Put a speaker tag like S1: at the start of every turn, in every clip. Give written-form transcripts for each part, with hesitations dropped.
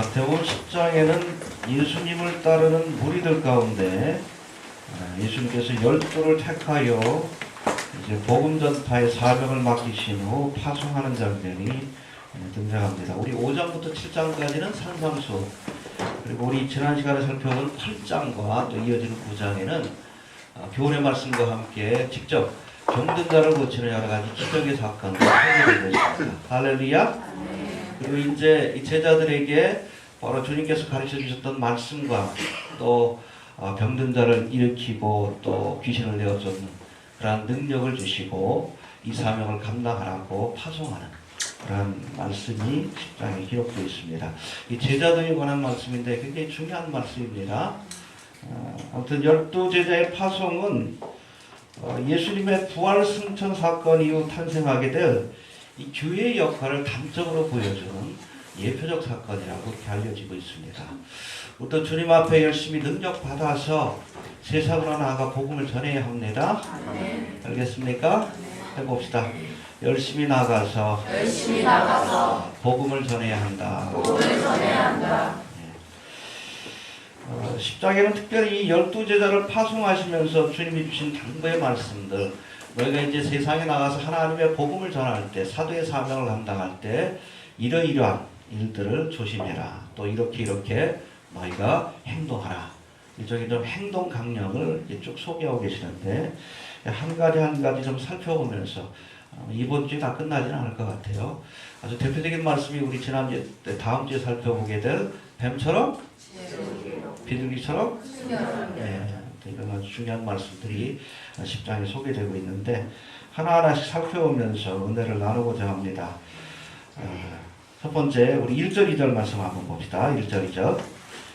S1: 마태복음 10장에는 예수님을 따르는 무리들 가운데 예수님께서 12를 택하여 이제 복음 전파의 사명을 맡기신 후 파송하는 장면이 등장합니다. 우리 5장부터 7장까지는 산상수, 그리고 우리 지난 시간에 살펴본 8장과 또 이어지는 9장에는 교훈의 말씀과 함께 직접 병든 자를 고치는 여러 가지 기적의 사건을 소개되고 있습니다. 할렐루야. 그리고 이제 이 제자들에게 바로 주님께서 가르쳐 주셨던 말씀과 또 병든 자를 일으키고 또 귀신을 내어쫓는 그러한 능력을 주시고 이 사명을 감당하라고 파송하는 그런 말씀이 10장에 기록되어 있습니다. 이 제자들에 관한 말씀인데 굉장히 중요한 말씀입니다. 아무튼 12제자의 파송은 예수님의 부활 승천 사건 이후 탄생하게 될 이 교회의 역할을 단적으로 보여주는 예표적 사건이라고 이렇게 알려지고 있습니다. 또 주님 앞에 열심히 능력 받아서 세상으로 나아가 복음을 전해야 합니다. 알겠습니까? 해봅시다. 열심히 나가서 복음을 전해야 한다. 10장에는 특별히 이 12제자를 파송하시면서 주님이 주신 당부의 말씀들, 너희가 이제 세상에 나가서 하나님의 복음을 전할 때, 사도의 사명을 감당할 때 이러이러한 일들을 조심해라. 또 이렇게 너희가 행동하라. 일종의 좀 행동 강령을 쭉 소개하고 계시는데 한 가지 좀 살펴보면서 이번 주에 다 끝나지는 않을 것 같아요. 아주 대표적인 말씀이 우리 지난주에 다음 주에 살펴보게 될 뱀처럼 비둘기처럼 이런 아주 중요한 말씀들이 10장에 소개되고 있는데 하나하나씩 살펴보면서 은혜를 나누고자 합니다. 첫 번째 우리 1절 2절 말씀 한번 봅시다. 1절 2절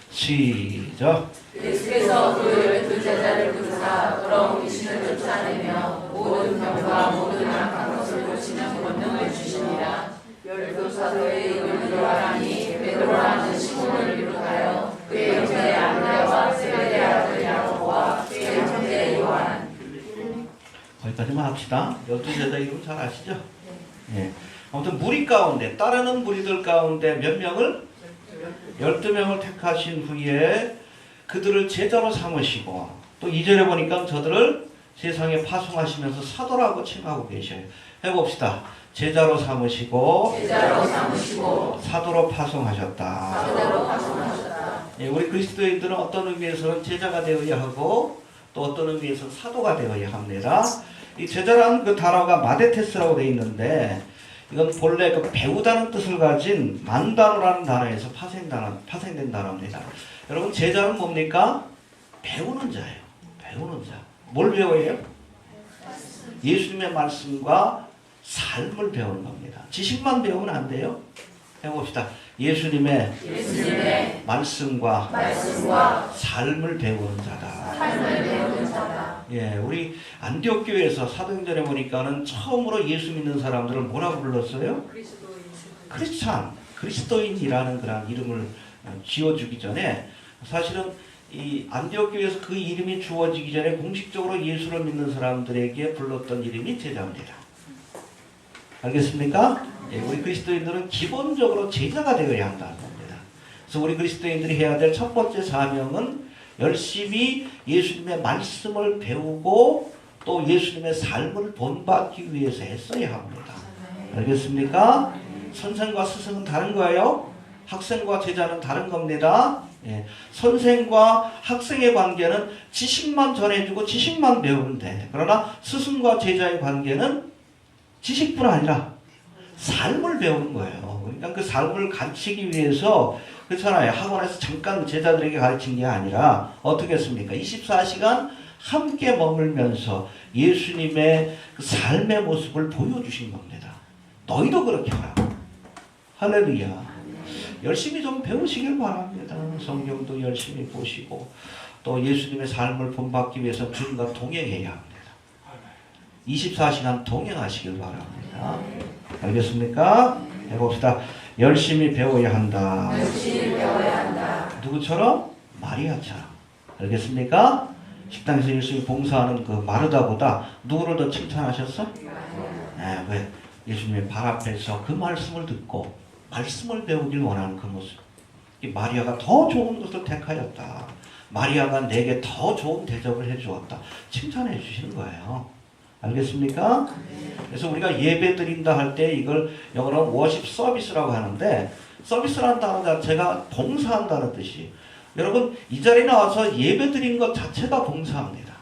S1: 시작.
S2: 예수께서 그 12제자를 부르사 더러운 귀신을 쫓아내며 모든 병과 모든 악한 것을 고치는 권능을 주시니라. 12사도의 이름을 요한이 베드로라는 시몬을 비롯하여 그의 형제 안드레와 세베대의 아들 야고보와 그의 형제 요한.
S1: 거기까지만 합시다. 12제자 이름 잘 아시죠? 네. 아무튼 무리 가운데 따르는 무리들 가운데 몇 명을? 12명을 택하신 후에 그들을 제자로 삼으시고 또 2절에 보니까 저들을 세상에 파송하시면서 사도라고 칭하고 계셔요. 해봅시다. 제자로 삼으시고 사도로 파송하셨다. 예, 우리 그리스도인들은 어떤 의미에서는 제자가 되어야 하고 또 어떤 의미에서는 사도가 되어야 합니다. 이 제자라는 그 단어가 마데테스라고 되어 있는데 이건 본래 그 배우다는 뜻을 가진 만단어라는 단어에서 파생된 단어입니다. 여러분 제자는 뭡니까? 배우는 자예요. 배우는 자. 뭘 배워요? 예수님의 말씀과 삶을 배우는 겁니다. 지식만 배우면 안 돼요. 해봅시다. 예수님의 말씀과 삶을 배우는 자다. 예, 우리 안디옥 교회에서 사도행전에 보니까는 처음으로 예수 믿는 사람들을 뭐라고 불렀어요? 크리스찬, 그리스도인이라는 그런 이름을 지어주기 전에 사실은 이 안디옥 교회에서 그 이름이 주어지기 전에 공식적으로 예수를 믿는 사람들에게 불렀던 이름이 제자입니다. 알겠습니까? 예, 우리 그리스도인들은 기본적으로 제자가 되어야 한다는 겁니다. 그래서 우리 그리스도인들이 해야 될 첫 번째 사명은 열심히 예수님의 말씀을 배우고 또 예수님의 삶을 본받기 위해서 했어야 합니다. 알겠습니까? 선생과 스승은 다른 거예요. 학생과 제자는 다른 겁니다. 예, 선생과 학생의 관계는 지식만 전해주고 지식만 배우면 돼. 그러나 스승과 제자의 관계는 지식뿐 아니라 삶을 배우는 거예요. 그러니까 그 삶을 가르치기 위해서 그렇잖아요. 학원에서 잠깐 제자들에게 가르친 게 아니라 어떻게 했습니까? 24시간 함께 머물면서 예수님의 그 삶의 모습을 보여주신 겁니다. 너희도 그렇게 하라. 할렐루야. 열심히 좀 배우시길 바랍니다. 성경도 열심히 보시고 또 예수님의 삶을 본받기 위해서 주님과 동행해야 합니다. 24시간 동행하시길 바랍니다. 알겠습니까? 해봅시다. 열심히 배워야 한다. 누구처럼? 마리아처럼. 알겠습니까? 식당에서 열심히 봉사하는 그 마르다보다 누구를 더 칭찬하셨어? 네, 왜? 예수님의 발 앞에서 그 말씀을 듣고 말씀을 배우길 원하는 그 모습. 이 마리아가 더 좋은 것을 택하였다. 마리아가 내게 더 좋은 대접을 해주었다. 칭찬해 주시는 거예요. 알겠습니까? 그래서 우리가 예배 드린다 할 때 이걸 영어로 워십 서비스라고 하는데, 서비스라는 단어 자체가 봉사한다는 뜻이, 여러분 이 자리에 나와서 예배 드리는 것 자체가 봉사입니다.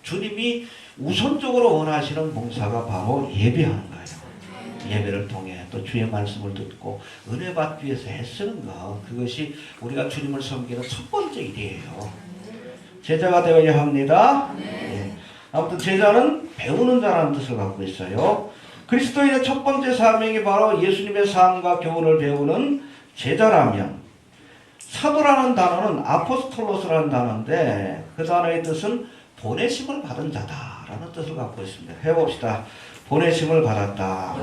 S1: 주님이 우선적으로 원하시는 봉사가 바로 예배하는 거예요. 예배를 통해 또 주의 말씀을 듣고 은혜 받기 위해서 애쓰는 것, 그것이 우리가 주님을 섬기는 첫 번째 일이에요. 제자가 되어야 합니다. 네. 아무튼 제자는 배우는 자라는 뜻을 갖고 있어요. 그리스도인의 첫 번째 사명이 바로 예수님의 삶과 교훈을 배우는 제자라면, 사도라는 단어는 아포스톨로스라는 단어인데 그 단어의 뜻은 보내심을 받은 자다라는 뜻을 갖고 있습니다. 해봅시다. 보내심을 받았다.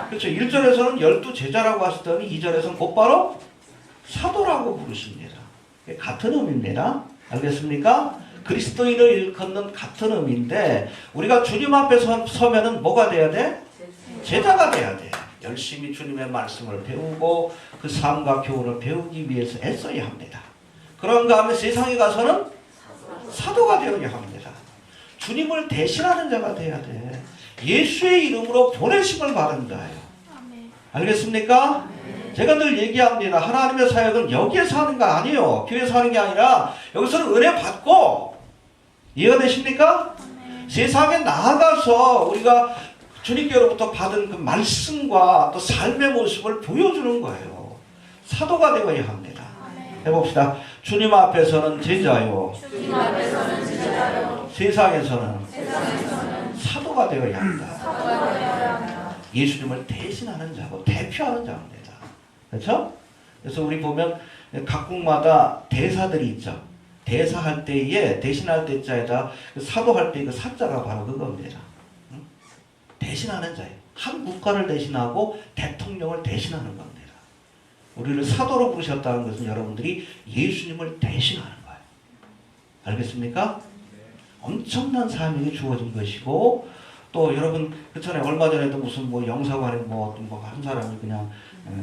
S1: 그렇죠. 1절에서는 12제자라고 하시더니 2절에서는 곧바로 사도라고 부르십니다. 같은 의미입니다. 알겠습니까? 그리스도인을 일컫는 같은 의미인데, 우리가 주님 앞에 서면은 뭐가 돼야 돼? 제자가 돼야 돼. 열심히 주님의 말씀을 배우고 그 삶과 교훈을 배우기 위해서 애써야 합니다. 그런 가운데 세상에 가서는 사도가 되어야 합니다. 주님을 대신하는 자가 돼야 돼. 예수의 이름으로 보내심을 받은 자예요. 알겠습니까? 제가 늘 얘기합니다. 하나님의 사역은 여기에서 하는 거 아니에요. 교회에서 하는 게 아니라 여기서는 은혜 받고, 이해가 되십니까? 세상에 나아가서 우리가 주님께로부터 받은 그 말씀과 또 삶의 모습을 보여주는 거예요. 사도가 되어야 합니다. 해봅시다. 주님 앞에서는 제자요. 세상에서는 사도가 되어야 한다. 예수님을 대신하는 자고 대표하는 자입니다. 그렇죠? 그래서 우리 보면 각국마다 대사들이 있죠. 대사할 때에 대신할 때자에다 사도할 때 그 사자가 바로 그겁니다. 대신하는 자예요. 한 국가를 대신하고 대통령을 대신하는 겁니다. 우리를 사도로 부르셨다는 것은 여러분들이 예수님을 대신하는 거예요. 알겠습니까? 엄청난 사명이 주어진 것이고, 또 여러분 그렇잖아요. 얼마 전에도 무슨 뭐 영사관에 한 사람이 그냥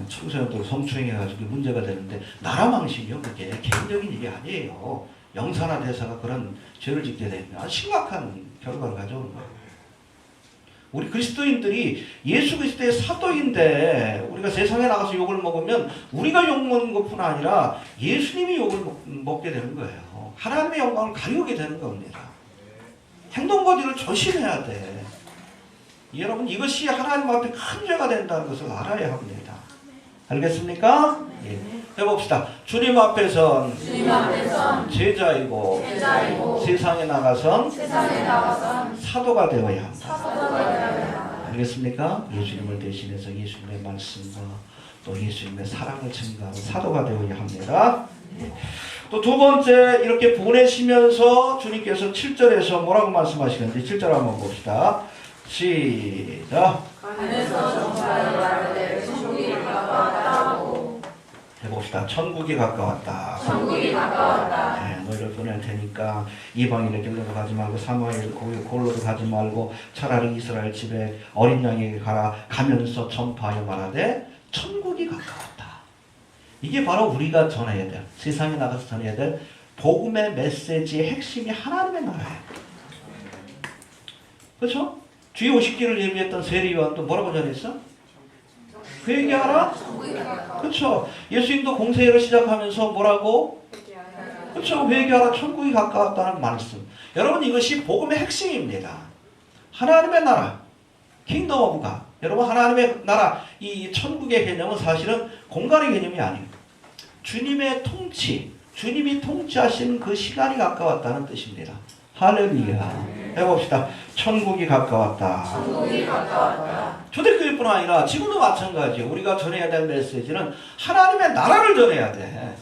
S1: 청소년들 성추행해가지고 문제가 되는데, 나라 망신이요. 그게 개인적인 일이 아니에요. 영사나 대사가 그런 죄를 짓게 되면 심각한 결과를 가져오는 거예요. 우리 그리스도인들이 예수 그리스도의 사도인데, 우리가 세상에 나가서 욕을 먹으면 우리가 욕 먹는 것뿐 아니라 예수님이 욕을 먹게 되는 거예요. 하나님의 영광을 가리우게 되는 겁니다. 행동거지를 조심해야 돼. 여러분, 이것이 하나님 앞에 큰 죄가 된다는 것을 알아야 합니다. 알겠습니까? 예. 해봅시다. 주님 앞에선 제자이고 세상에 나가선 사도가 되어야 합니다. 알겠습니까? 예수님을 대신해서 예수님의 말씀과 또 예수님의 사랑을 증가하는 사도가 되어야 합니다. 또 두 번째, 이렇게 보내시면서 주님께서 7절에서 뭐라고 말씀하시는지 7절 한번 봅시다. 시작. 해봅시다. 천국이 가까웠다. 네, 너희를 보낼 테니까 이방인의 길로도 가지 말고 사마리아 골로도 가지 말고 차라리 이스라엘 집에 어린 양에게 가면서 전파하여 말하되 천국이 가까웠다. 이게 바로 우리가 전해야 될, 세상에 나가서 전해야 될 복음의 메시지의 핵심이 하나님의 나라예요. 그렇죠? 주의 오시기를 예비했던 세리요한도 뭐라고 전했어? 회개하라? 그렇죠. 예수님도 공생애를 시작하면서 뭐라고? 그렇죠. 회개하라, 천국이 가까웠다는 말씀. 여러분, 이것이 복음의 핵심입니다. 하나님의 나라, 킹덤 오브 갓. 여러분, 하나님의 나라, 이 천국의 개념은 사실은 공간의 개념이 아니에요. 주님의 통치, 주님이 통치하신 그 시간이 가까웠다는 뜻입니다. 할렐루야. 해봅시다. 천국이 가까웠다. 초대교회뿐 아니라 지금도 마찬가지예요. 우리가 전해야 될 메시지는 하나님의 나라를 전해야 돼.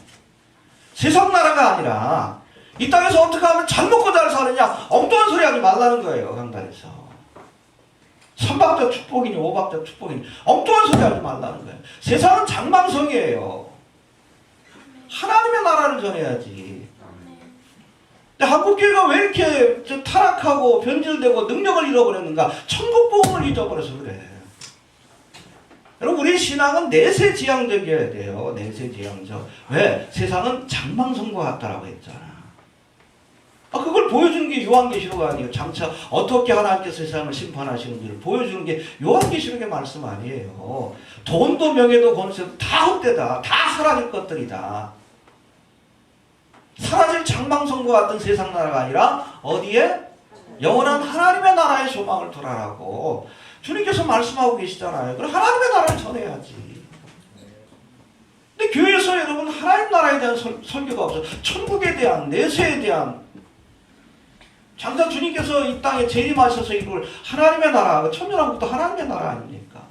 S1: 세상 나라가 아니라 이 땅에서 어떻게 하면 잘 먹고 잘 사느냐, 엉뚱한 소리 하지 말라는 거예요. 강단에서 3박자 축복이니 5박자 축복이니 엉뚱한 소리 하지 말라는 거예요. 세상은 장망성이에요. 하나님의 나라를 전해야지. 근데 한국교회가 왜 이렇게 타락하고 변질되고 능력을 잃어버렸는가? 천국 복음을 잊어버려서 그래. 여러분 우리 신앙은 내세지향적이어야 돼요. 내세지향적. 왜? 세상은 장망성과 같다라고 했잖아. 그걸 보여주는 게 요한계시록 아니에요. 장차 어떻게 하나님께서 세상을 심판하시는지를 보여주는 게 요한계시록의 말씀 아니에요. 돈도 명예도 권세도 다 헛되다. 다 사라질 것들이다. 사라질 장망성과 같은 세상 나라가 아니라 어디에? 영원한 하나님의 나라의 소망을 두라라고 주님께서 말씀하고 계시잖아요. 그럼 하나님의 나라를 전해야지. 근데 교회에서 여러분 하나님 나라에 대한 설교가 없어요. 천국에 대한, 내세에 대한, 장차 주님께서 이 땅에 재림하셔서 이룰 하나님의 나라, 천년왕국도 하나님의 나라 아닙니까?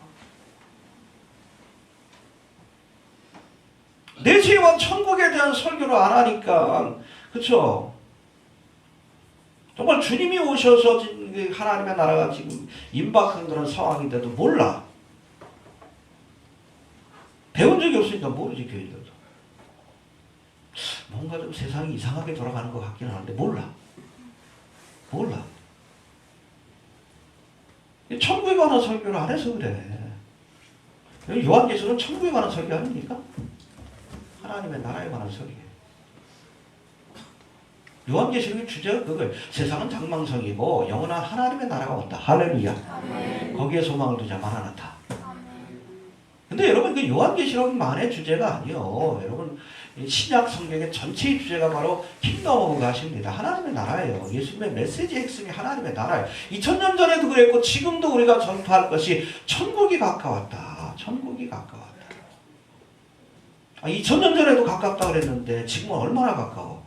S1: 내세와 천국에 대한 설교를 안 하니까, 그쵸? 정말 주님이 오셔서 하나님의 나라가 지금 임박한 그런 상황인데도 몰라. 배운 적이 없으니까 모르지, 교회들도. 뭔가 좀 세상이 이상하게 돌아가는 것 같긴 하는데 몰라. 천국에 관한 설교를 안 해서 그래. 요한계시록은 천국에 관한 설교 아닙니까? 하나님의 나라에 관한 설교예요. 요한계시록의 주제가 그거예요. 세상은 장망성이고 영원한 하나님의 나라가 온다. 할렐루야. 아멘. 거기에 소망을 두자. 마라나타. 근데 여러분 그 요한계시록만의 주제가 아니요. 여러분 신약 성경의 전체의 주제가 바로 킹덤 오브 갓입니다. 하나님의 나라예요. 예수님의 메시지 핵심이 하나님의 나라예요. 2000년 전에도 그랬고 지금도 우리가 전파할 것이 천국이 가까웠다. 천국이 가까웠다. 2000년 전에도 가깝다 그랬는데 지금은 얼마나 가까워?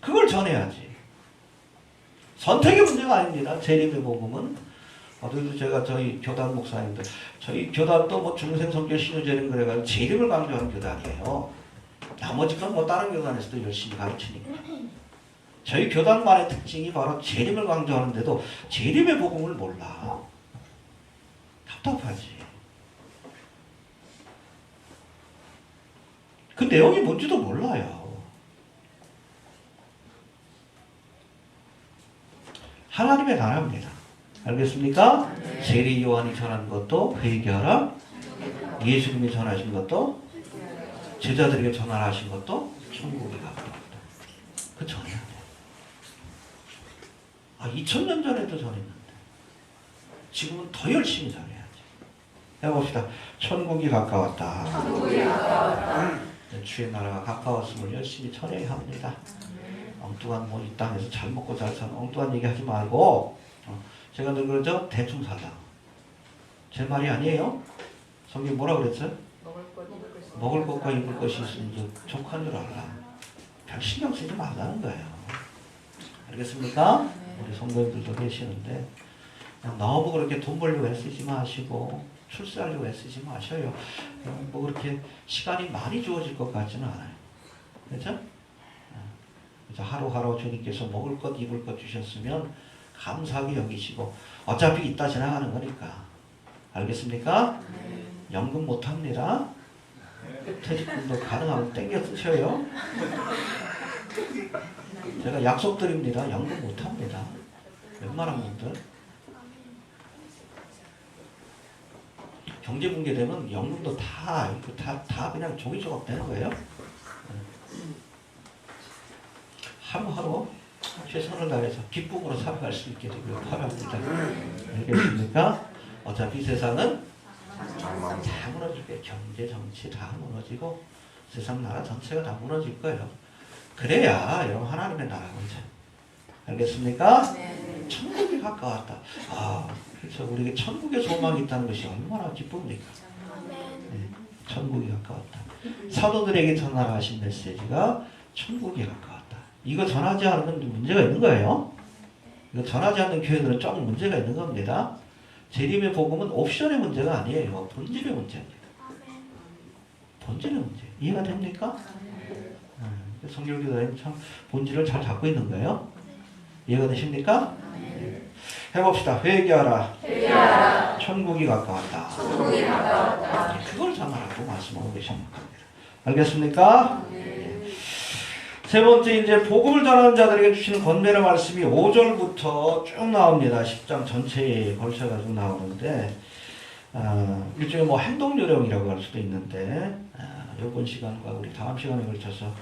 S1: 그걸 전해야지. 선택의 문제가 아닙니다. 재림의 복음은. 어제도 제가 저희 교단 목사님들, 저희 교단도 뭐 중생 성교 신유재림 그래가지고 재림을 강조하는 교단이에요. 나머지 건 뭐 다른 교단에서도 열심히 가르치니까. 저희 교단만의 특징이 바로 재림을 강조하는데도 재림의 복음을 몰라. 답답하지. 그 내용이 뭔지도 몰라요. 하나님의 나라입니다. 알겠습니까? 세례 요한이 전한 것도 회개하라. 예수님이 전하신 것도 제자들에게 전하신 것도 천국에 가까웠다. 그 전해야 돼. 2000년 전에도 전했는데 지금은 더 열심히 전해야지. 해봅시다. 천국이 가까웠다. 천국이 가까웠다. 주의 나라가 가까웠음을 열심히 전해야 합니다. 엉뚱한 이 땅에서 잘 먹고 잘 사는 엉뚱한 얘기 하지 말고 제가 늘 그러죠? 대충 살라. 제 말이 아니에요. 성경 뭐라 그랬어요? 먹을 것과 입을 것이 있으니 족한 줄 알라. 별 신경 쓰지 말라는 거예요. 알겠습니까? 우리 성도님들도 계시는데 그냥 너무 그렇게 돈 벌려고 애쓰지 마시고 출세하려고 애쓰지 마셔요. 뭐 그렇게 시간이 많이 주어질 것 같지는 않아요. 그렇죠? 그래서 하루하루 주님께서 먹을 것 입을 것 주셨으면 감사하게 여기시고 어차피 이따 지나가는 거니까. 알겠습니까? 연금 못합니다. 퇴직금도 가능하면 땡겨 쓰셔요. 제가 약속드립니다. 연금 못합니다. 웬만한 분들 경제붕괴되면 연금도 다 그냥 종이 조각 되는 거예요. 하루하루 최선을 다해서 기쁨으로 살아갈 수 있게 되길 바랍니다. 알겠습니까? 어차피 세상은 다 무너질 거예요. 경제, 정치 다 무너지고 세상 나라 전체가 다 무너질 거예요. 그래야 여러분 하나님의 나라가 오죠. 알겠습니까? 천국이 가까웠다. 그렇죠. 우리에게 천국의 소망이 있다는 것이 얼마나 기쁩니까? 네, 천국이 가까웠다. 사도들에게 전하신 메시지가 천국이 가까웠다. 이거 전하지 않으면 문제가 있는 거예요. 이거 전하지 않는 교회들은 조금 문제가 있는 겁니다. 재림의 복음은 옵션의 문제가 아니에요. 본질의 문제입니다. 본질의 문제. 이해가 됩니까? 성결교단은 참 본질을 잘 잡고 있는 거예요. 이해가 되십니까? 해봅시다. 회개하라. 천국이 가까웠다. 그걸 전하라고 말씀하고 계십니다. 알겠습니까? 세 번째 이제 복음을 전하는 자들에게 주시는 권면의 말씀이 5절부터 쭉 나옵니다. 10장 전체에 걸쳐가지고 나오는데 일종의 뭐 행동 요령이라고 할 수도 있는데 이번 시간과 우리 다음 시간에 걸쳐서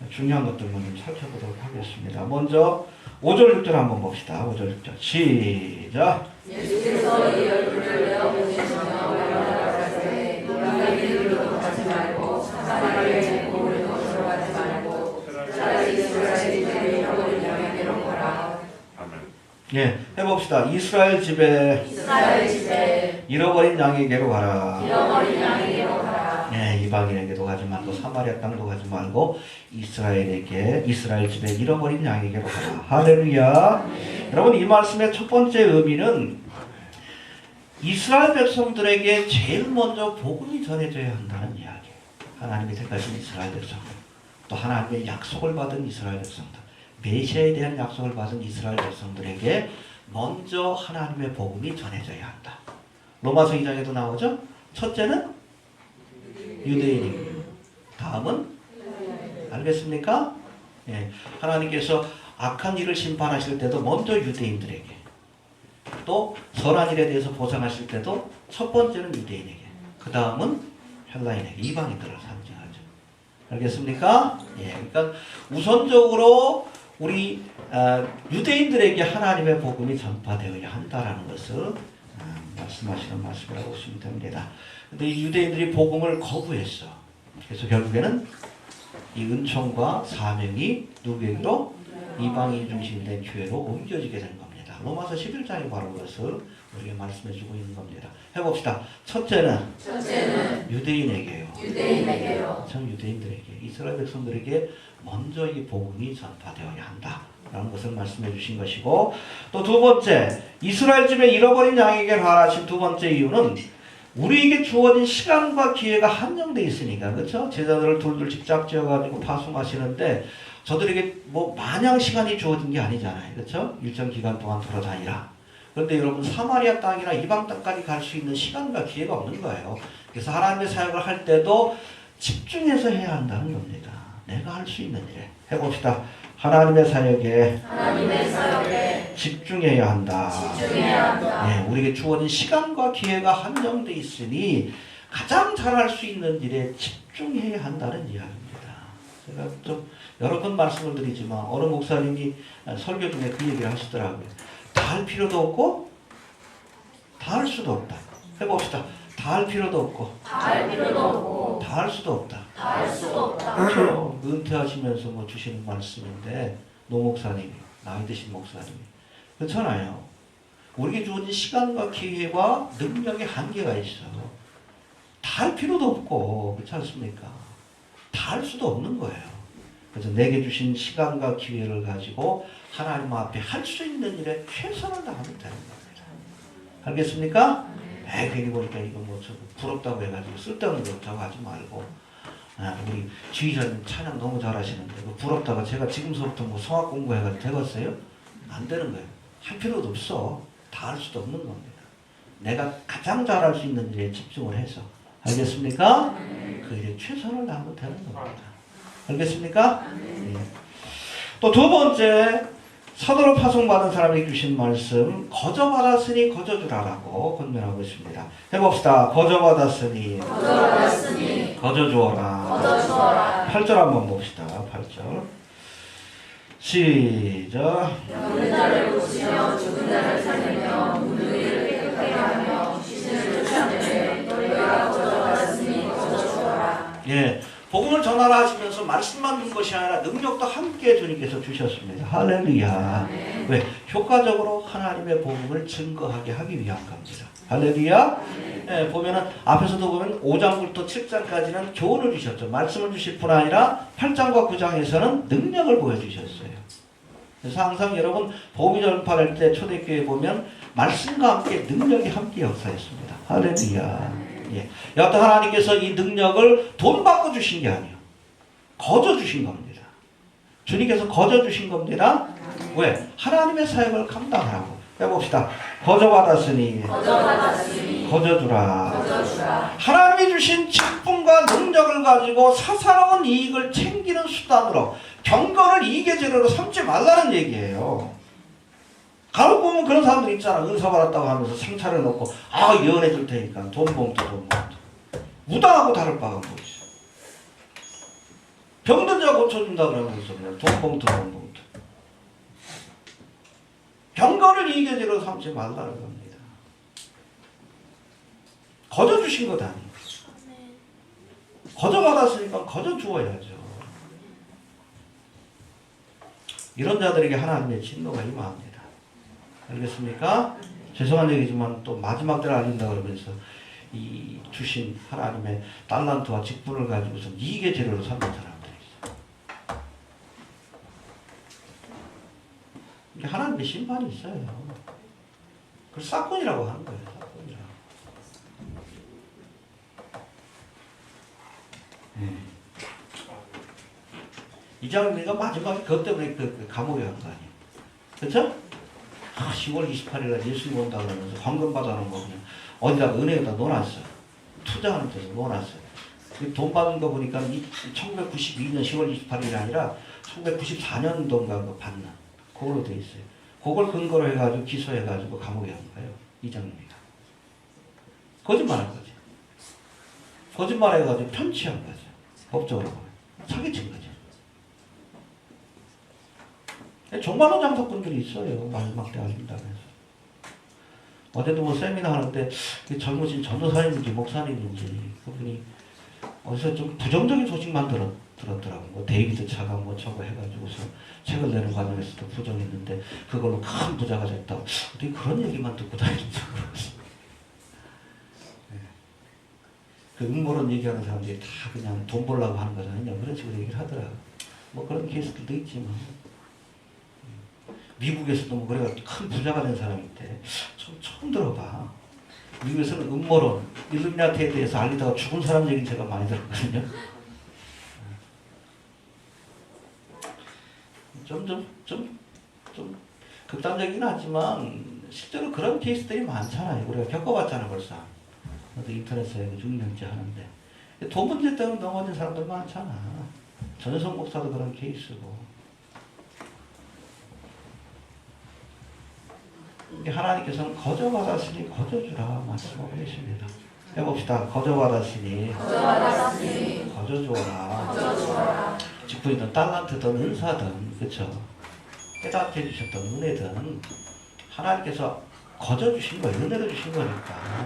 S1: 중요한 것들만 좀 살펴보도록 하겠습니다. 먼저 5절 6절 한번 봅시다. 5절 6절 시작.
S2: 예수께서 이 열두를 내어 보내시며 가라사대 너희가 이리로 가지 말고 사마리아에 고을도 들어가지 말고 차라리 이스라엘 집에 잃어버린 양에게로 가라.
S1: 예, 해봅시다. 이스라엘 집에 잃어버린 양에게로 가라.
S2: 잃어버린 양에게로 가라.
S1: 예, 이방인에게도 가지 말고 사마리아 땅도 가지 말고 이스라엘 집에 잃어버린 양에게로 가라. 할렐루야. 여러분 이 말씀의 첫 번째 의미는 이스라엘 백성들에게 제일 먼저 복음이 전해져야 한다는 이야기예요. 하나님이 택하신 이스라엘 백성들, 또 하나님의 약속을 받은 이스라엘 백성들, 메시아에 대한 약속을 받은 이스라엘 백성들에게 먼저 하나님의 복음이 전해져야 한다. 로마서 2장에도 나오죠. 첫째는 유대인이고 다음은 알겠습니까? 예, 하나님께서 악한 일을 심판하실 때도 먼저 유대인들에게, 또 선한 일에 대해서 보상하실 때도 첫 번째는 유대인에게, 그 다음은 헬라인에게, 이방인들을 상징하죠. 알겠습니까? 예, 그러니까 우선적으로 우리 유대인들에게 하나님의 복음이 전파되어야 한다라는 것을 말씀하시는 말씀이라고 보시면 됩니다. 근데 이 유대인들이 복음을 거부했어. 그래서 결국에는 이 은총과 사명이 누구에게로? 이방인 중심된 교회로 옮겨지게 된 겁니다. 로마서 11장이 바로 그것을 우리에게 말씀해주고 있는 겁니다. 해봅시다. 첫째는 유대인에게요. 참 유대인들에게, 이스라엘 백성들에게 먼저 이 복음이 전파되어야 한다라는 것을 말씀해 주신 것이고, 또 두 번째, 이스라엘 집에 잃어버린 양에게 가라신 두 번째 이유는 우리에게 주어진 시간과 기회가 한정되어 있으니까. 그렇죠? 제자들을 둘둘 직접 지어가지고 파송하시는데 저들에게 뭐 마냥 시간이 주어진 게 아니잖아요. 그렇죠? 일정 기간 동안 돌아다니라. 그런데 여러분 사마리아 땅이나 이방 땅까지 갈 수 있는 시간과 기회가 없는 거예요. 그래서 하나님의 사역을 할 때도 집중해서 해야 한다는 겁니다. 내가 할 수 있는 일에 해봅시다. 하나님의 사역에 집중해야 한다. 예, 우리에게 주어진 시간과 기회가 한정되어 있으니 가장 잘할 수 있는 일에 집중해야 한다는 이야기입니다. 제가 좀 여러 번 말씀을 드리지만 어느 목사님이 설교 중에 그 얘기를 하시더라고요. 다 할 필요도 없고 다 할 수도 없다. 해봅시다. 다 할 필요도 없고 다 할 수도 없다. 그렇죠. 은퇴하시면서 뭐 주시는 말씀인데 노 목사님이, 나이 드신 목사님이 그렇잖아요. 우리에게 주어진 시간과 기회와 능력의 한계가 있어. 다 할 필요도 없고 그렇지 않습니까? 다 할 수도 없는 거예요. 그래서 내게 주신 시간과 기회를 가지고 하나님 앞에 할 수 있는 일에 최선을 다하면 되는 겁니다. 알겠습니까? 괜히 보니까 이거 뭐 부럽다고 해가지고 쓸데없는 거 없다고 하지 말고, 우리 지휘자님 찬양 너무 잘하시는데 그 부럽다가 제가 지금서부터 뭐 성악 공부해가지고 되겠어요? 안 되는 거예요. 할 필요도 없어. 다 할 수도 없는 겁니다. 내가 가장 잘할 수 있는 일에 집중을 해서, 알겠습니까? 그 일에 최선을 다하면 되는 겁니다. 알겠습니까? 네. 또 두 번째, 사도로 파송받은 사람에게 주신 말씀, 거저 받았으니 거저 주라라고 권면하고 있습니다. 해봅시다. 거저 받았으니 거저 주어라. 8절 한번 봅시다. 8절 시작.
S2: 죽은 자를 고치며 죽은 자를 살리며 묻는 이를 깨끗하게 하며 귀신을 쫓아내매 너희가 거저 받았으니 거저 주어라.
S1: 예, 복음을 전하라 하시면서 말씀만 준 것이 아니라 능력도 함께 주님께서 주셨습니다. 할렐루야. 왜? 효과적으로 하나님의 복음을 증거하게 하기 위한 겁니다. 할렐루야. 예, 보면은 앞에서도 보면 5장부터 7장까지는 교훈을 주셨죠. 말씀을 주실 뿐 아니라 8장과 9장에서는 능력을 보여주셨어요. 그래서 항상 여러분 복음이 전파할 때 초대교회 보면 말씀과 함께 능력이 함께 역사했습니다. 할렐루야. 예. 여하튼 하나님께서 이 능력을 돈 받고 주신 게 아니에요. 거저 주신 겁니다. 주님께서 거저 주신 겁니다. 왜? 하나님의 사역을 감당하라고. 해봅시다. 거저 받았으니 거저 주라. 하나님이 주신 직분과 능력을 가지고 사사로운 이익을 챙기는 수단으로 경건을 이익의 재료로 삼지 말라는 얘기예요. 간혹 보면 그런 사람들 있잖아. 은사 받았다고 하면서 상차를 놓고 연해 줄 테니까 돈 봉투. 무당하고 다를 바가 뭐 있어. 병든 자 고쳐준다 그러면서 그냥 돈 봉투. 경건을 이계제로 삼지 말라는 겁니다. 거저 주신 것 아니에요. 거저 받았으니까 거저 주어야죠. 이런 자들에게 하나님의 진노가 임합니다. 알겠습니까? 죄송한 얘기지만 또 마지막 때를 알린다 그러면서 이 주신 하나님의 달란트와 직분을 가지고서 이익의 재료로 삼는 사람들이 있어요. 이게 하나님의 심판이 있어요. 그걸 싹군이라고 하는 거예요. 싹군이라고. 이장님이가 마지막에 그것 때문에 그 감옥에 간 거 아니에요. 그렇죠? 10월 28일 날 예수님 온다 그러면서 황금 받아놓은 거 그냥 어디다가 은행에다 놓아놨어요. 투자하는 데서 놓아놨어요. 돈 받은 거 보니까 1992년 10월 28일이 아니라 1994년도인가 그 받는 그걸로 돼 있어요. 그걸 근거로 해가지고 기소해가지고 감옥에 간 거예요. 이장님이가. 거짓말한 거지. 거짓말해가지고 편취한 거죠. 법적으로 보면. 사기친 거죠. 종반원 장사꾼들이 있어요. 마지막 때 알린다고 해서. 어제도 뭐 세미나 하는데 젊으신 전도사님인지 목사님인지 그분이 어디서 좀 부정적인 소식만 들었더라고. 뭐 데이비드 차가 뭐 저거 해가지고서 책을 내는 과정에서도 부정했는데 그걸로 큰 부자가 됐다고. 어떻게 그런 얘기만 듣고 다니는지 모르겠어. 그 음모론 얘기하는 사람들이 다 그냥 돈 벌려고 하는 거잖아요. 그런 식으로 얘기를 하더라고. 뭐 그런 케이스들도 있지만. 미국에서도 뭐 그래가 큰 부자가 된 사람이 있대. 처음 들어봐. 미국에서는 음모론, 일루미나티에 대해서 알리다가 죽은 사람 얘기는 제가 많이 들었거든요. 좀 극단적이긴 하지만 실제로 그런 케이스들이 많잖아요. 우리가 겪어봤잖아 벌써. 나도 인터넷에 6년째 하는데 돈 문제 때문에 넘어진 사람들 많잖아. 전효성 목사도 그런 케이스고. 하나님께서는 거저 받았으니 거저 주라 말씀하고 계십니다. 해봅시다. 거저 받았으니 거저 주어라. 직분이든 달란트든 은사든 그렇죠. 깨닫게 해주셨던 은혜든 하나님께서 거저 주신 거예요. 은혜로 주신 거니까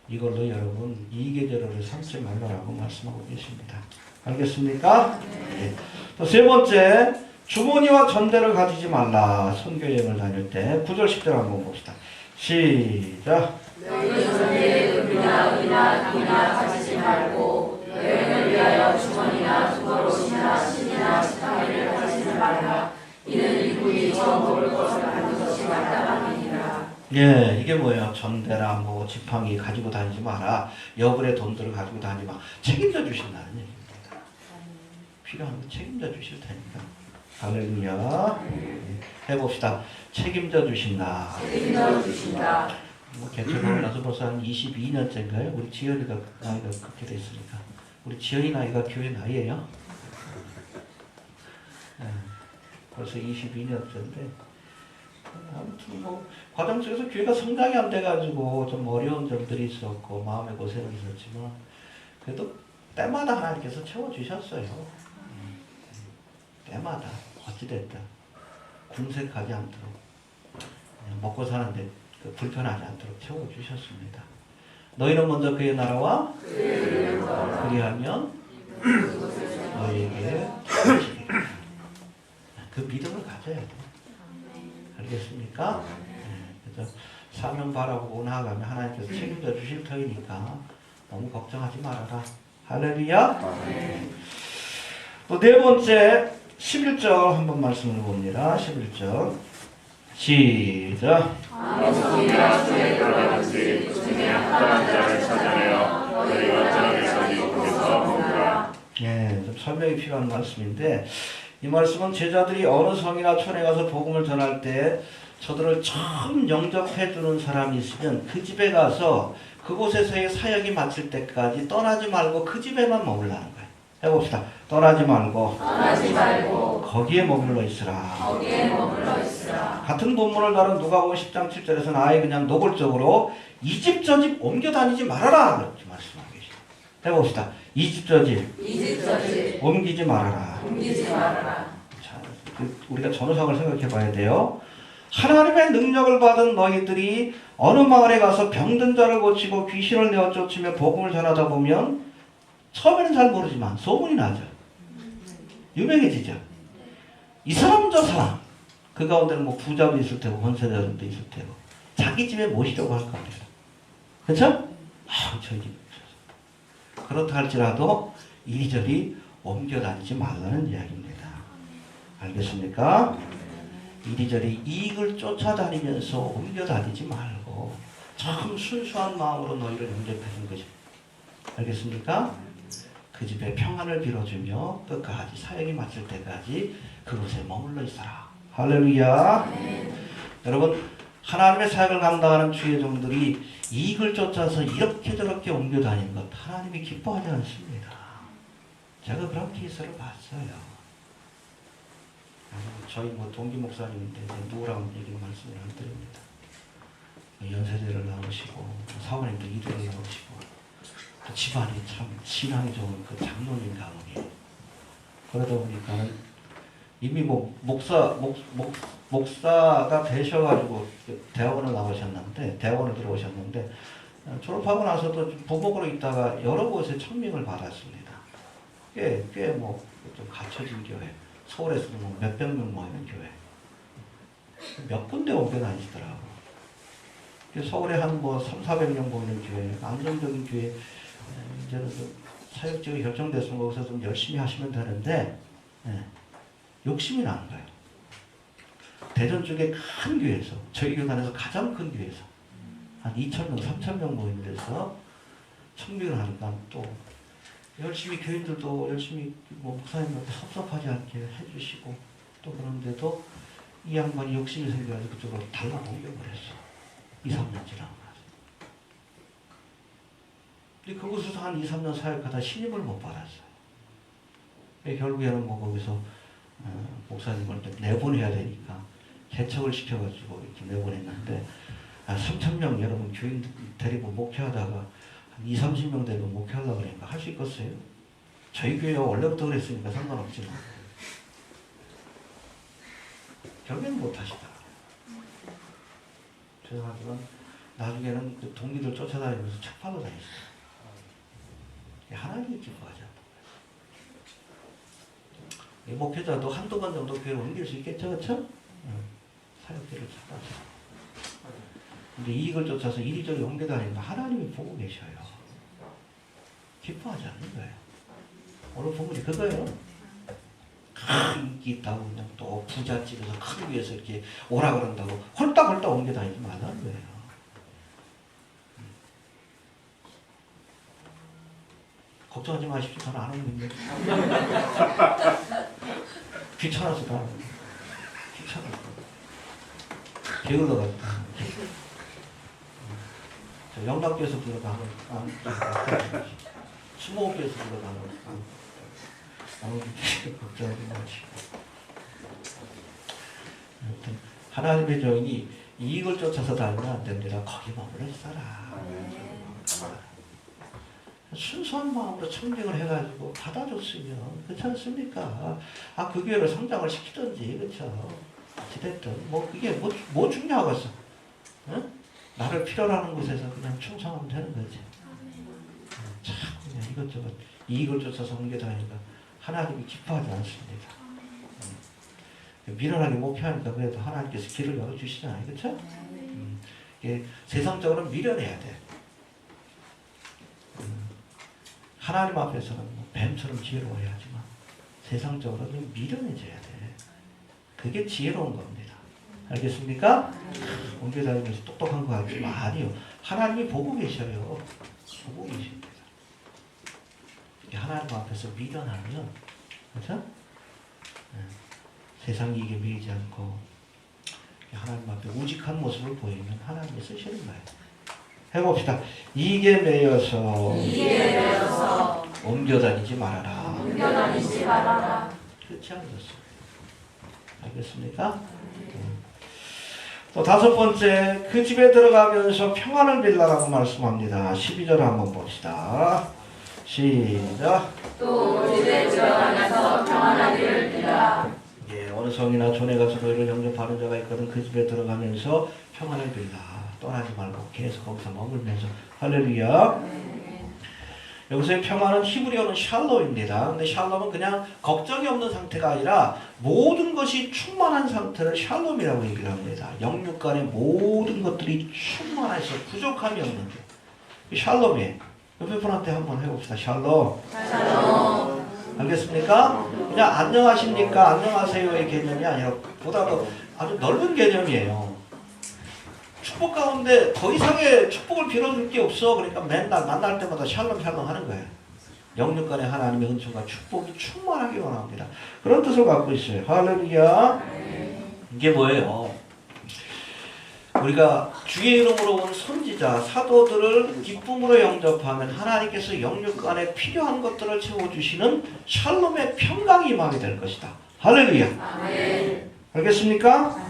S1: 이걸로 여러분 이익의 재료를 삼지 말라라고 말씀하고 계십니다. 알겠습니까? 네. 또 세 번째, 주머니와 전대를 가지지 말라. 선교여행을 다닐 때 9절 10절 한번 봅시다. 시작.
S2: 너희 전대에 금이나 은이나 금이나 가지지 말고 여행을 위하여 주머니나 두꺼옷이나 신이나 지팡이를 가지지 말라. 이는 일꾼이 처음 먹을 것을 받는 것이 마땅함이니라.
S1: 예, 이게 뭐예요? 전대나 뭐 지팡이 가지고 다니지 마라. 여불의 돈들을 가지고 다니지 마. 책임져 주신다는 얘기입니다. 필요한 거 책임져 주실 테니까. 할렐루야. 해봅시다. 책임져 주신다.
S2: 책임져 주신다.
S1: 뭐 개척하고 나서 벌써 한 22년째인가요? 우리 지연이가 나이가 그렇게 됐으니까. 우리 지연이 나이가 교회 나이예요? 네, 벌써 22년째인데 아무튼 뭐 과정 속에서 교회가 성장이 안 돼가지고 좀 어려운 점들이 있었고 마음의 고생이 있었지만 그래도 때마다 하나님께서 채워주셨어요. 때마다 어찌됐든 궁색하지 않도록 먹고 사는데 불편하지 않도록 채워주셨습니다. 너희는 먼저 그의 나라와 그리하면 너희에게 주시리라. 그 믿음을 가져야 돼. 알겠습니까? 그래서 사명 바라보고 나아가면 하나님께서 책임져 주실 터이니까 너무 걱정하지 말아라. 할렐루야. 또 네 번째 11절 한번 말씀을 봅니다. 11절 시작.
S2: 아무소리가 주의 들어가는지 중에 합당한 자를 찾아내어 너희가 저녁에서 이곳에서 먹으라.
S1: 예, 좀 설명이 필요한 말씀인데 이 말씀은 제자들이 어느 성이나 촌에 가서 복음을 전할 때 저들을 처음 영접해 주는 사람이 있으면 그 집에 가서 그곳에서의 사역이 마칠 때까지 떠나지 말고 그 집에만 머물라는 거예요. 해봅시다. 떠나지 말고
S2: 떠나지 말고
S1: 거기에 머물러 있으라.
S2: 거기에 머물러 있으라.
S1: 같은 본문을 다룬 누가복음 10장 7절에서는 아예 그냥 노골적으로 이 집 저 집 옮겨 다니지 말아라 이렇게 말씀하고 계십니다. 해봅시다. 이 집 저 집
S2: 이 집 저 집
S1: 옮기지 말아라.
S2: 옮기지 말아라.
S1: 자, 우리가 전후상을 생각해 봐야 돼요. 하나님의 능력을 받은 너희들이 어느 마을에 가서 병든 자를 고치고 귀신을 내어 쫓으며 복음을 전하다 보면 처음에는 잘 모르지만 소문이 나죠. 유명해지죠. 이 사람 저 사람 그 가운데는 뭐 부자도 있을 테고 권세자들도 있을 테고 자기 집에 모시려고 할 겁니다. 그렇죠? 저희 집 그렇다 할지라도 이리저리 옮겨 다니지 말라는 이야기입니다. 알겠습니까? 이리저리 이익을 쫓아다니면서 옮겨 다니지 말고 참 순수한 마음으로 너희를 영접하는 것입니다. 알겠습니까? 그 집에 평안을 빌어주며 끝까지 사역이 마칠 때까지 그곳에 머물러 있어라. 할렐루야. 여러분 하나님의 사역을 감당하는 주의 종들이 이익을 쫓아서 이렇게 저렇게 옮겨 다니는 것 하나님이 기뻐하지 않습니다. 제가 그런 케이스를 봤어요. 저희 뭐 동기 목사님인데 누구랑 얘기를 말씀을 안 드립니다. 연세대를 나오시고 사모님도 이대를 나오시고 또 집안이 참 신앙이 좋은 그 장로님 가문이에요. 그러다 보니까는 이미 뭐 목사가 되셔가지고 대학원을 나오셨는데 대학원을 들어오셨는데 졸업하고 나서도 부목으로 있다가 여러 곳에 청명을 받았습니다. 꽤 뭐 좀 갖춰진 교회. 서울에서도 뭐 몇백 명 모이는 교회. 몇 군데 옮겨 다니시더라고. 서울에 한 뭐 300~400명 모이는 교회, 안정적인 교회, 이제는 좀 사역지가 결정됐으면 거기서 좀 열심히 하시면 되는데, 욕심이 나는 거예요. 대전 쪽에 큰 교회에서, 저희 교단에서 가장 큰 교회에서, 한 2,000명, 3,000명 모이는 데서 청명을 하니까 또 열심히 교인들도 열심히 뭐 목사님한테 섭섭하지 않게 해주시고 또 그런데도 이 양반이 욕심이 생겨가지고 그쪽으로 달라 옮겨버렸어. 2~3년 지나고 나서. 근데 그곳에서 한 2~3년 사역하다 신임을 못 받았어요. 결국에는 뭐 거기서 목사님을 내보내야 되니까 개척을 시켜가지고 이렇게 내보냈는데 3,000명 여러분 교인 데리고 목회하다가 한 20~30명 되고 목회하려고 그러니까 할 수 있겠어요? 저희 교회가 원래부터 그랬으니까 상관없지만 결국에는 못하시다. 죄송하지만 나중에는 그 동기들 쫓아다니면서 책파도 다니시다. 하나님이 기뻐하지 않는 거예요. 목회자도 한두 번 정도 교회를 옮길 수 있겠죠, 그렇죠? 사역들을 찾아서. 근데 이익을 쫓아서 이리저리 옮겨 다니면 하나님이 보고 계셔요. 기뻐하지 않는 거예요. 오늘 본문이 그거예요. 큰 인기 있다고 그냥 또 부잣집에서 큰 위에서 이렇게 오라 그런다고 홀딱홀딱 옮겨 다니지 말라는 거예요. 걱정하지 마십시오. 저는 안 옮깁니다. 귀찮아서 다 귀찮아서 게을러가지고 영락교에서 불러가면 수목교에서 불러가면 아무튼 걱정하지 마시고 하나님의 종이 이익을 쫓아서 다니면 안 됩니다. 거기 머물러 있어라. 순수한 마음으로 청빙을 해가지고 받아줬으면 그렇지 않습니까? 그 교회를 성장을 시키든지 그렇죠. 어찌됐든 뭐 그게 뭐 중요하겠어? 응? 나를 필요로 하는 곳에서 그냥 충성하면 되는 거지. 참 그냥 이것저것 이익을 쫓아서 옮겨 다니니까 하나님이 기뻐하지 않습니다. 미련하게 목회하니까 그래도 하나님께서 길을 열어주시잖아요. 그렇죠? 세상적으로 미련해야 돼. 하나님 앞에서는 뭐 뱀처럼 지혜로워야 하지만 세상적으로는 미련해져야 돼. 그게 지혜로운 겁니다. 알겠습니까? 옮겨 다니면서 똑똑한 거 같지만 아니요. 하나님이 보고 계셔요. 보고 계십니다. 하나님 앞에서 미련하면 그렇죠? 세상 이익에 밀리지 않고 하나님 앞에 우직한 모습을 보이면 하나님이 쓰시는 거예요. 해봅시다. 이게 매여서
S2: 옮겨
S1: 옮겨다니지 말아라.
S2: 다니지 말아라.
S1: 그렇지 않겠어요? 알겠습니까? 또 다섯 번째, 그 집에 들어가면서 평안을 빌라라고 말씀합니다. 12절 한번 봅시다. 시작.
S2: 또 집에 들어가면서 평안하기를 빌라.
S1: 예, 어느 성이나 촌에 가서 너희를 영접하는 자가 있거든 그 집에 들어가면서 평안을 빌라. 떠나지 말고 계속 거기서 머물면서. 할렐루야. 여기서의 평안은 히브리어는 샬롬입니다. 근데 샬롬은 그냥 걱정이 없는 상태가 아니라 모든 것이 충만한 상태를 샬롬이라고 얘기를 합니다. 영육 간의 모든 것들이 충만해서 부족함이 없는 게 샬롬이에요. 옆에 분한테 한번 해봅시다. 샬롬.
S2: 샬롬.
S1: 알겠습니까? 그냥 안녕하십니까? 안녕하세요의 개념이 아니라 보다 더 아주 넓은 개념이에요. 축복 가운데 더 이상의 축복을 빌어줄 게 없어. 그러니까 맨날 만날 때마다 샬롬 샬롬 하는 거예요. 영육 간의 하나님의 은총과 축복이 충만하게 원합니다. 그런 뜻을 갖고 있어요. 할렐루야. 이게 뭐예요? 우리가 주의 이름으로 온 선지자, 사도들을 기쁨으로 영접하면 하나님께서 영육 간에 필요한 것들을 채워주시는 샬롬의 평강이 임하게 될 것이다. 할렐루야.
S2: 아멘.
S1: 알겠습니까?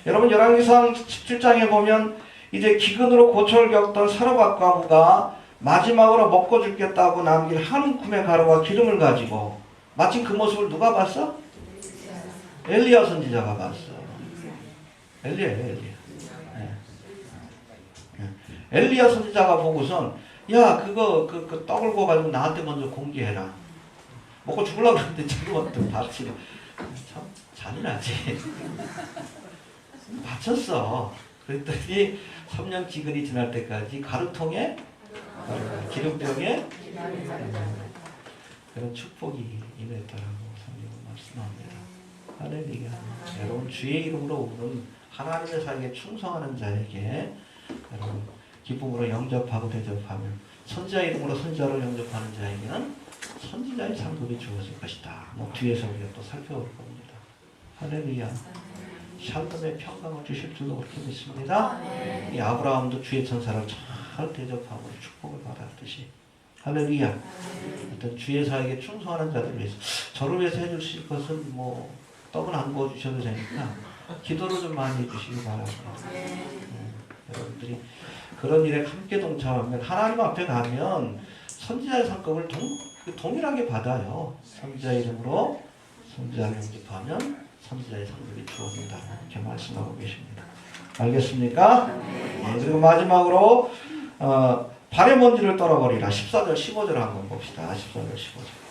S1: 여러분 열왕기상 17장에 보면 이제 기근으로 고초를 겪던 사르밧 과부가 마지막으로 먹고 죽겠다고 남긴 한 움큼의 가루와 기름을 가지고 마침 그 모습을 누가 봤어? 엘리야 선지자가 봤어. 엘리야. 엘리야 선지자가 보고선 야 그거 그 떡을 구워가지고 나한테 먼저 공개해라. 먹고 죽으려고 그러는데 자기한테 바치래. 참 잔인하지. 바쳤어. 그랬더니 3년 기근이 지날 때까지 가루통에 기름병에 그런 축복이 임했다라고 성경은 말씀합니다. 할렐루야. 여러분 주의 이름으로 오는 하나님의 사역에 충성하는 자에게 여러분 기쁨으로 영접하고 대접하면 선지자 이름으로 선지자를 영접하는 자에게는 선지자의 상급이 주어질 것이다. 뭐 뒤에서 우리가 또 살펴볼 겁니다. 할렐루야. 샬롬의 평강을 주실 줄로 그렇게 믿습니다. 이 아브라함도 주의 천사를 잘 대접하고 축복을 받았듯이 할렐루야. 어떤 주의 사역에 충성하는 자들 위해서 저를 위해서 해주실 것은 뭐 떡은 안 구워 주셔도 되니까 기도를 좀 많이 해주시기 바랍니다. 여러분들이 그런 일에 함께 동참하면 하나님 앞에 가면 선지자의 상급을 동일하게 받아요. 선지자 이름으로 선지자를 영접하면 선지자의 상급이 주어진다. 이렇게 말씀하고 계십니다. 알겠습니까? 네, 그리고 마지막으로 발의 먼지를 떨어버리라. 14절 15절 한번 봅시다. 14절 15절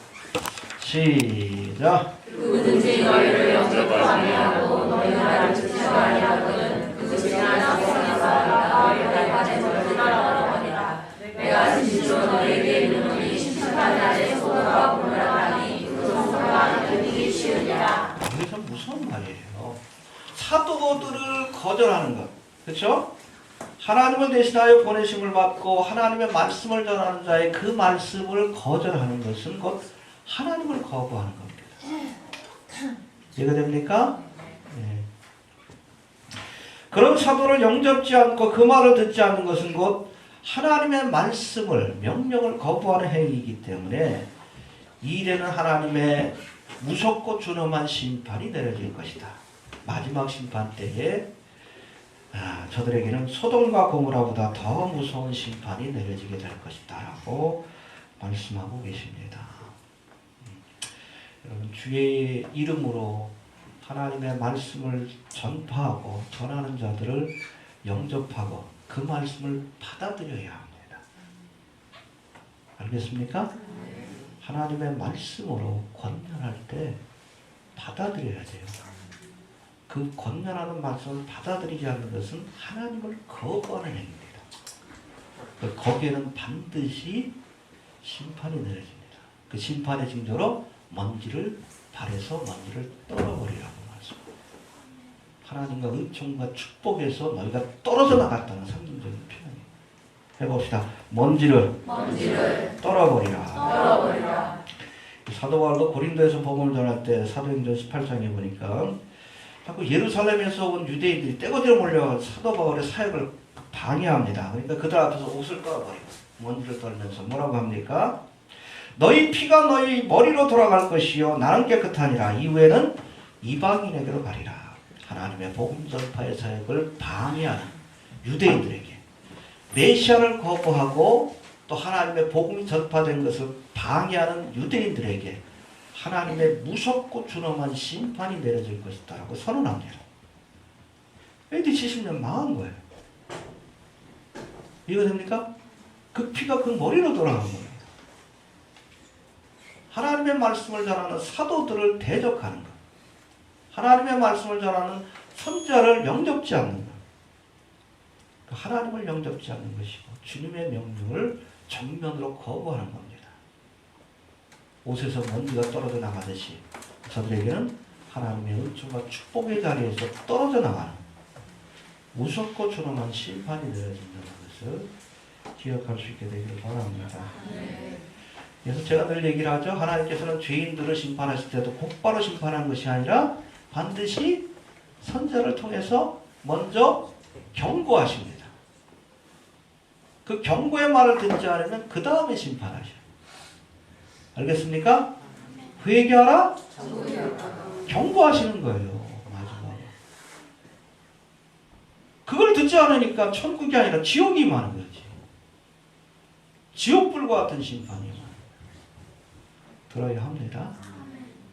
S1: 시작.
S2: 누구든지 너희를 영접하며 하고 너희 나를 듣지 아니하거든 그것이 하나님의 성사가 너희 발의 먼지를 떨어버리라. 내가 진실로 너희에게 이르노니 심판한 날에 소돔과 고모라라니 그 성소가 견디기 쉬우니라.
S1: 이게 참 무서운 말이에요. 사도들을 거절하는 것. 그렇죠? 하나님을 대신하여 보내심을 받고 하나님의 말씀을 전하는 자의 그 말씀을 거절하는 것은 곧 하나님을 거부하는 겁니다. 이해가 됩니까? 네. 그런 사도를 영접지 않고 그 말을 듣지 않는 것은 곧 하나님의 말씀을 명령을 거부하는 행위이기 때문에 이 일에는 하나님의 무섭고 준엄한 심판이 내려질 것이다. 마지막 심판 때에 저들에게는 소돔과 고모라보다 더 무서운 심판이 내려지게 될 것이다 라고 말씀하고 계십니다. 여러분 주의 이름으로 하나님의 말씀을 전파하고 전하는 자들을 영접하고 그 말씀을 받아들여야 합니다. 알겠습니까? 하나님의 말씀으로 권면할 때 받아들여야 돼요. 그 권면하는 말씀을 받아들이지 않는 것은 하나님을 거부하는 행위입니다. 거기에는 반드시 심판이 내려집니다. 그 심판의 징조로 발에서 먼지를 떨어버리라고 말씀합니다. 하나님과 은총과 축복에서 너희가 떨어져 나갔다는 상징적인 표현이에요. 해봅시다. 먼지를 떨어버리라. 사도 바울도 고린도에서 복음을 전할 때 사도행전 18장에 보니까 자꾸 예루살렘에서 온 유대인들이 떼거지로 몰려가 사도 바울의 사역을 방해합니다. 그러니까 그들 앞에서 옷을 떨어버리고 먼지를 떨면서 뭐라고 합니까? 너희 피가 너희 머리로 돌아갈 것이요 나는 깨끗하니라. 이후에는 이방인에게로 가리라. 하나님의 복음 전파의 사역을 방해하는 유대인들에게 메시아를 거부하고 또 하나님의 복음이 전파된 것을 방해하는 유대인들에게 하나님의 무섭고 준엄한 심판이 내려질 것이다라고 선언합니다. AD 70년 망한 거예요. 이해됩니까? 그 피가 그 머리로 돌아간 거예요. 하나님의 말씀을 전하는 사도들을 대적하는 것. 하나님의 말씀을 전하는 선지자를 영접지 않는 것. 하나님을 영접지 않는 것이고 주님의 명령을 정면으로 거부하는 겁니다. 옷에서 먼지가 떨어져 나가듯이 저들에게는 하나님의 은총과 축복의 자리에서 떨어져 나가는 무섭고 준엄한 심판이 내려진다는 것을 기억할 수 있게 되기를 바랍니다. 그래서 제가 늘 얘기를 하죠. 하나님께서는 죄인들을 심판하실 때도 곧바로 심판하는 것이 아니라 반드시 선지자를 통해서 먼저 경고하십니다. 그 경고의 말을 듣지 않으면 그 다음에 심판하셔요. 알겠습니까? 회개하라? 경고하시는 거예요. 마지막에. 그걸 듣지 않으니까 천국이 아니라 지옥이 임하는 거지. 지옥불과 같은 심판이 들어야 합니다.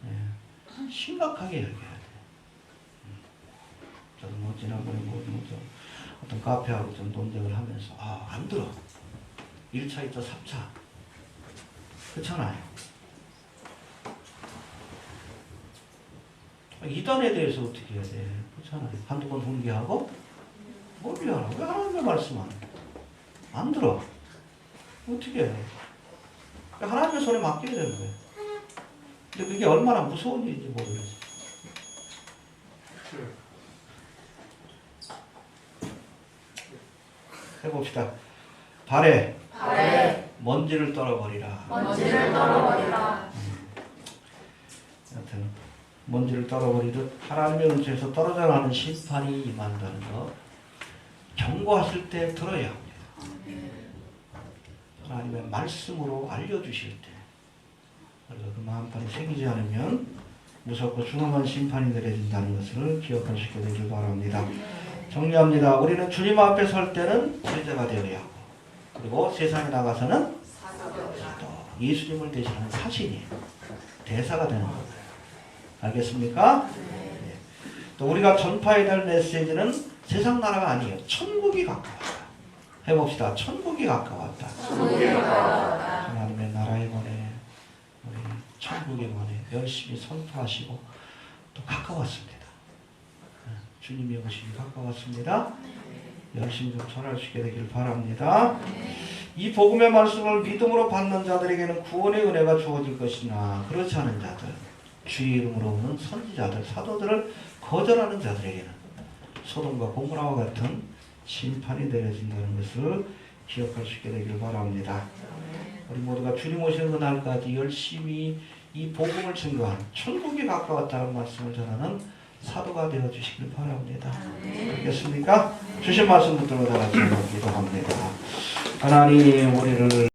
S1: 네. 심각하게 얘기해야 돼. 저도 뭐 지난번에 어떤 카페하고 좀 논쟁을 하면서 안 들어. 1차, 2차, 3차. 그렇잖아요. 이단에 대해서 어떻게 해야 돼? 그렇잖아요. 한두 번 훈계하고 뭘 위하라고? 왜 하나님의 말씀 안 들어? 어떻게 해? 하나님의 손에 맡기게 되는 거예요. 근데 그게 얼마나 무서운 일인지 모르겠어요. 해봅시다. 발에 먼지를 떨어버리라. 여튼 먼지를 떨어버리듯 하나님의 은총에서 떨어져 나가는 심판이 임한다는 것 경고하실 때 들어야 합니다. 하나님의 말씀으로 알려주실 때 그래서 그 마음판이 생기지 않으면 무섭고 중함한 심판이 내려진다는 것을 기억할 수 있게 되길 바랍니다. 정리합니다. 우리는 주님 앞에 설 때는 제자가 되어야 하고 그리고 세상에 나가서는 사도, 예수님을 대신하는 사신이 대사가 되는 겁니다. 알겠습니까? 네. 또 우리가 전파해야 될 메시지는 세상 나라가 아니에요. 천국이 가까웠다. 해봅시다. 천국이 가까웠다. 하나님의 나라에 관해 우리 천국에 관해 열심히 선포하시고 또 가까웠습니다. 주님의 오심이 가까웠습니다. 열심히 좀 전할 수 있게 되길 바랍니다. 이 복음의 말씀을 믿음으로 받는 자들에게는 구원의 은혜가 주어질 것이나 그렇지 않은 자들, 주의 이름으로 오는 선지자들, 사도들을 거절하는 자들에게는 소돔과 고모라와 같은 심판이 내려진다는 것을 기억할 수 있게 되길 바랍니다. 우리 모두가 주님 오시는 그날까지 열심히 이 복음을 증거하는 천국이 가까웠다는 말씀을 전하는 사도가 되어 주시길 바랍니다. 알겠습니까? 주신 말씀 붙들고 다 같이 기도합니다. 하나님 우리를